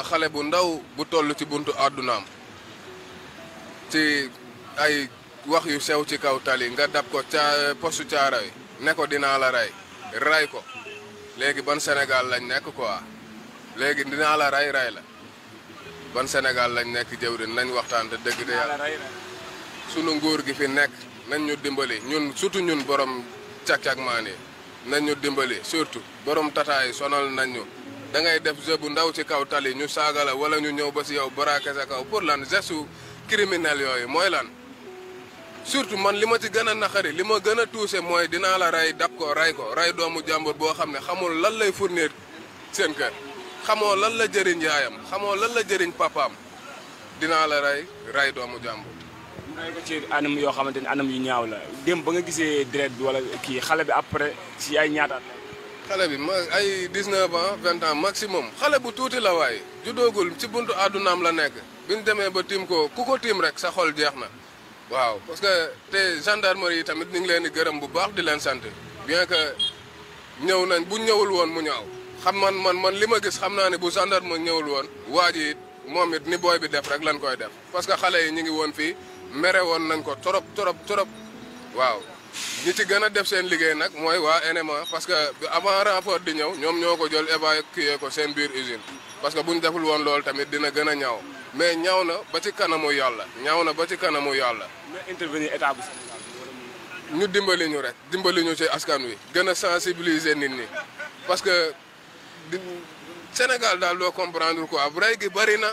xale bu ndaw bu toll ci buntu àddunaam ci ay wax yu sew ci kaw tali nga dab ko ca postu caara yi ne ko dinaa la ray ko léegi ban Sénégal lañ nekk quoi léegi dinaa la ray la ban Sénégal lañ nekk jëwrin nañ waxtaan te dëgg de yàlla sunu nguur gi fi nekk nañ ñu dimbali ñun surtout ñun borom cak-cak maan yi nañ ñu dimbali surtout borom tataay sonal nañ ñu da ngay def jeu bu ndaw ci kaw tali ñu saaga la wala ñu ñëw ba si yow braqué sa kaw pour lan geste criminel yooyu mooy lan surtout man li ma ci gën a naqari li ma gën a touché mooy dinaa la ray dab ko ray doomu jàmbur boo xam ne xamul lan lay fournir seen kër xamoo lan la jëriñ yaayam xamoo lan la jëriñ papaam dinaa la ray doomu jàmbur. ray ko ci anam yoo xamante ni anam yu ñaaw la dem ba nga gisee deret bi wala kii xale bi après ci ay ñaataat xale bi ay 19 ans 20 ans maximum xale bu tuuti la waaye judoogul ci buntu àddunaam la nekk bi ñu demee ba tiim ko ku ko tiim rek sa xol jeex na waaw parce que te gendarmerie yi tamit ñu ngi leen di gërëm bu baax di leen sant bien que ñëw nañ bu ñëwul woon mu ñaaw xam man li ma gis xam naa ne bu gendarme ñëwul woon waa ji moom it ni booy bi def rek lañ koy def parce que xale yi ñu ngi woon fii mere woon nañ ko trop waaw ñi ci gën a def seen liggéey nag mooy waa NMA parce que avant renfort di ñëw ñoom ñoo ko jël évacuer ko seen biir usine parce que bu ñu deful woon loolu tamit dina gën a ñaaw mais ñaaw na ba ci kanamu yàlla nga intervenir état bu Sénégal ñu dimbali ñu rek dimbali ñu ci askan wi gën a sensibiliser nit ñi parce que Sénégal daal doo comprendre quoi rey gi bari na